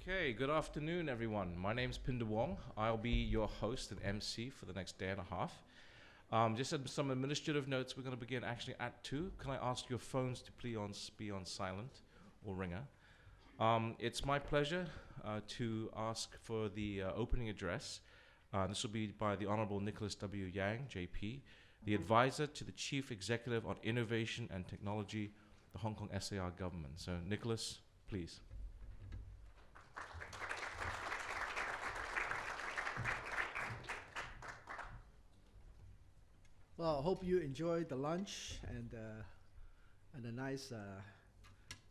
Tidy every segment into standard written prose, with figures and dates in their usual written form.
Okay, good afternoon, everyone. My name's Pinder Wong. I'll be your host and MC for the next day and a half. Just some administrative notes. We're going to begin actually at 2. Can I ask your phones to please be on silent or ringer? It's my pleasure to ask for the opening address. This will be by the Honorable Nicholas W. Yang, JP, the advisor to the Chief Executive on Innovation and Technology, the Hong Kong SAR government. So, Nicholas, please. Well, I hope you enjoyed the lunch and a nice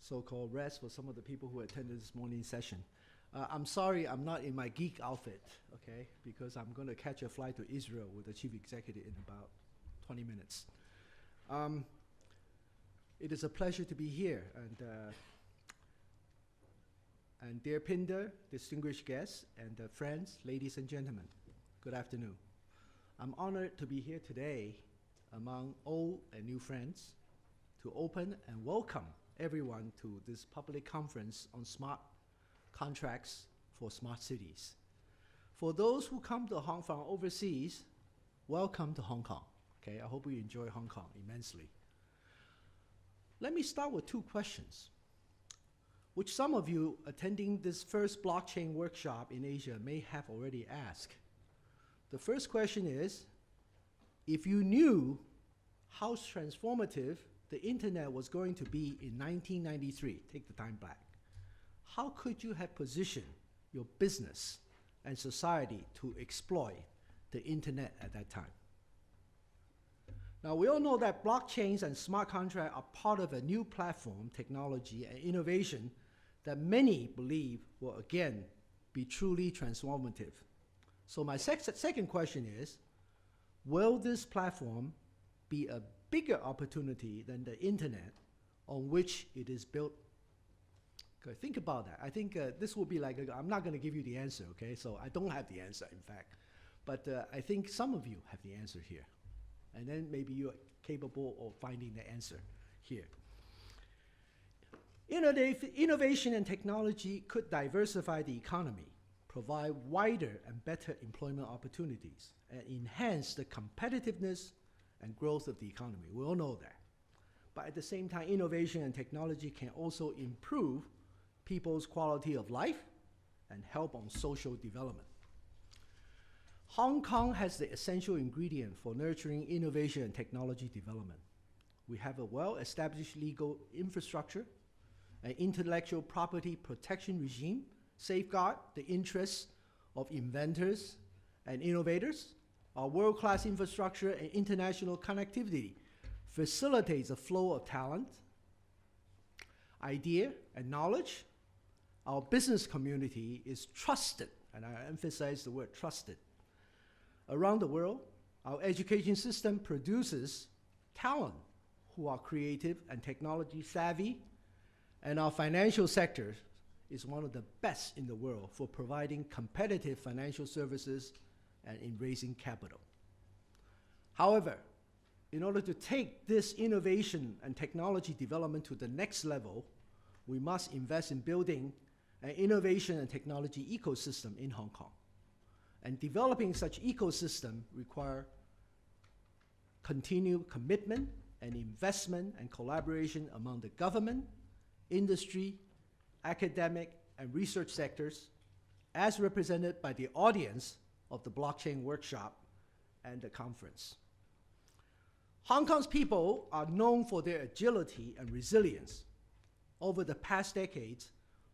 so-called rest for some of the people who attended this morning's session. I'm sorry I'm not in my geek outfit, okay, because I'm going to catch a flight to Israel with the chief executive in about 20 minutes. It is a pleasure to be here, and dear Pinder, distinguished guests, and friends, ladies and gentlemen, good afternoon. I'm honored to be here today among old and new friends to open and welcome everyone to this public conference on smart contracts for smart cities. For those who come to Hong Kong overseas, welcome to Hong Kong. Okay, I hope you enjoy Hong Kong immensely. Let me start with 2 questions, which some of you attending this first blockchain workshop in Asia may have already asked. The first question is, if you knew how transformative the internet was going to be in 1993, take the time back, how could you have positioned your business and society to exploit the internet at that time? Now, we all know that blockchains and smart contracts are part of a new platform, technology, and innovation that many believe will again be truly transformative. So my second question is, will this platform be a bigger opportunity than the internet on which it is built? Okay, think about that. I think this will be like, I'm not going to give you the answer, okay? So I don't have the answer, in fact. But I think some of you have the answer here. And then maybe you're capable of finding the answer here. Innovation and technology could diversify the economy, provide wider and better employment opportunities, and enhance the competitiveness and growth of the economy. We all know that. But at the same time, innovation and technology can also improve people's quality of life and help on social development. Hong Kong has the essential ingredient for nurturing innovation and technology development. We have a well-established legal infrastructure, an intellectual property protection regime, safeguard the interests of inventors and innovators. Our world-class infrastructure and international connectivity facilitates the flow of talent, idea, and knowledge. Our business community is trusted, and I emphasize the word trusted. Around the world, our education system produces talent who are creative and technology savvy, and our financial sector is one of the best in the world for providing competitive financial services and in raising capital. However, in order to take this innovation and technology development to the next level, we must invest in building an innovation and technology ecosystem in Hong Kong. And developing such ecosystem require continued commitment and investment and collaboration among the government, industry, academic, and research sectors, as represented by the audience of the blockchain workshop and the conference. Hong Kong's people are known for their agility and resilience. Over the past decades,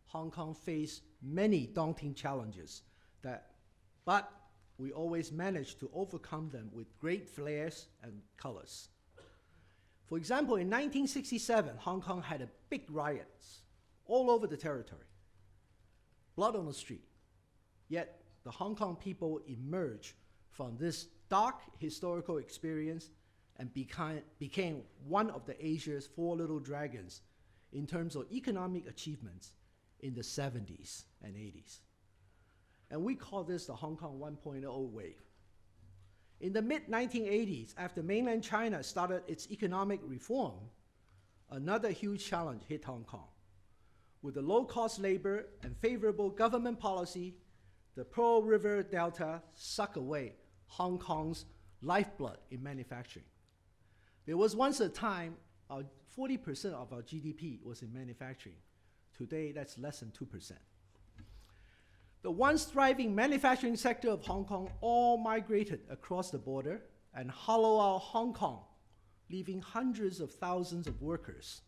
Hong Kong faced many daunting challenges, but we always managed to overcome them with great flares and colors. For example, in 1967, Hong Kong had a big riots all over the territory, blood on the street. Yet the Hong Kong people emerged from this dark historical experience and became one of the Asia's 4 little dragons in terms of economic achievements in the 70s and 80s. And we call this the Hong Kong 1.0 wave. In the mid-1980s, after mainland China started its economic reform, another huge challenge hit Hong Kong. With the low-cost labor and favorable government policy, the Pearl River Delta sucked away Hong Kong's lifeblood in manufacturing. There was once a time 40% of our GDP was in manufacturing. Today, that's less than 2%. The once thriving manufacturing sector of Hong Kong all migrated across the border and hollowed out Hong Kong, leaving hundreds of thousands of workers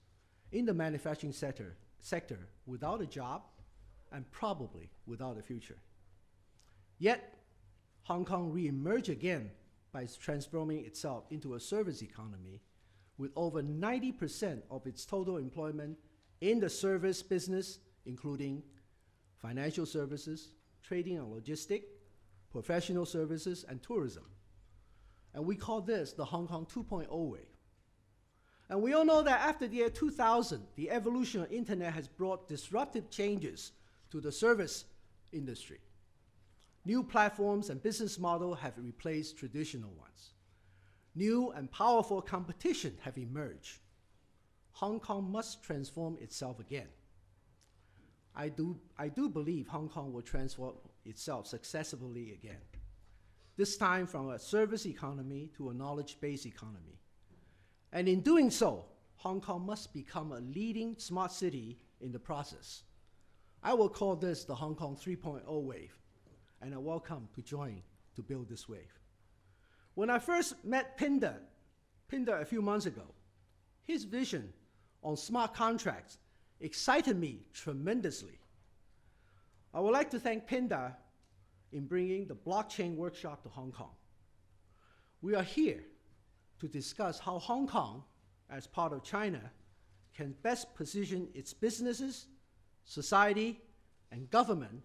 in the manufacturing sector without a job and probably without a future. Yet, Hong Kong re-emerged again by transforming itself into a service economy with over 90% of its total employment in the service business, including financial services, trading and logistics, professional services, and tourism. And we call this the Hong Kong 2.0 wave. And we all know that after the year 2000, the evolution of internet has brought disruptive changes to the service industry. New platforms and business models have replaced traditional ones. New and powerful competition have emerged. Hong Kong must transform itself again. I do believe Hong Kong will transform itself successfully again, this time from a service economy to a knowledge-based economy. And in doing so, Hong Kong must become a leading smart city in the process. I will call this the Hong Kong 3.0 wave, and I welcome to join to build this wave. When I first met Pinder a few months ago, his vision on smart contracts excited me tremendously. I would like to thank Pinder in bringing the blockchain workshop to Hong Kong. We are here to discuss how Hong Kong, as part of China, can best position its businesses, society, and government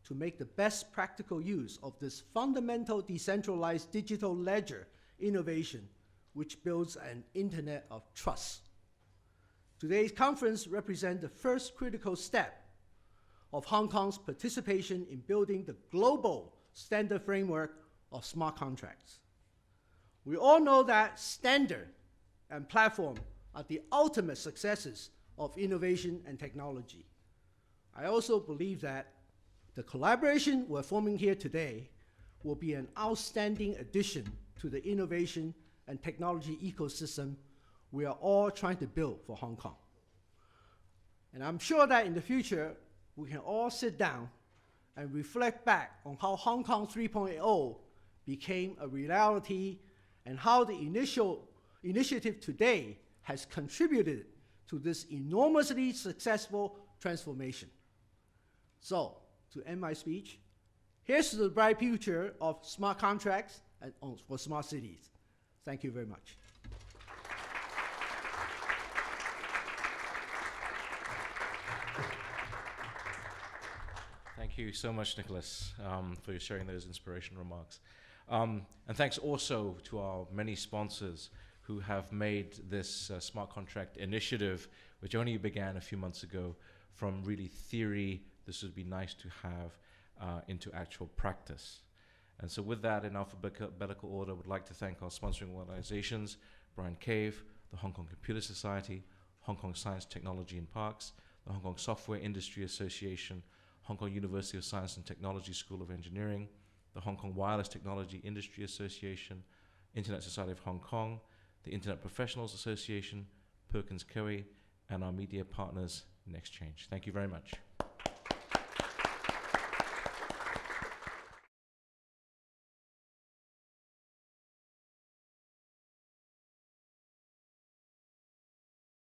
to make the best practical use of this fundamental decentralized digital ledger innovation, which builds an internet of trust. Today's conference represents the first critical step of Hong Kong's participation in building the global standard framework of smart contracts. We all know that standard and platform are the ultimate successes of innovation and technology. I also believe that the collaboration we're forming here today will be an outstanding addition to the innovation and technology ecosystem we are all trying to build for Hong Kong. And I'm sure that in the future, we can all sit down and reflect back on how Hong Kong 3.0 became a reality and how the initial initiative today has contributed to this enormously successful transformation. So, to end my speech, here's to the bright future of smart contracts and for smart cities. Thank you very much. Thank you so much, Nicholas, for sharing those inspirational remarks. And thanks also to our many sponsors who have made this smart contract initiative, which only began a few months ago, from really theory, this would be nice to have, into actual practice. And so with that, in alphabetical order, I would like to thank our sponsoring organizations, Brian Cave, the Hong Kong Computer Society, Hong Kong Science, Technology and Parks, the Hong Kong Software Industry Association, Hong Kong University of Science and Technology School of Engineering, the Hong Kong Wireless Technology Industry Association, Internet Society of Hong Kong, the Internet Professionals Association, Perkins Coie, and our media partners, NextChange. Thank you very much.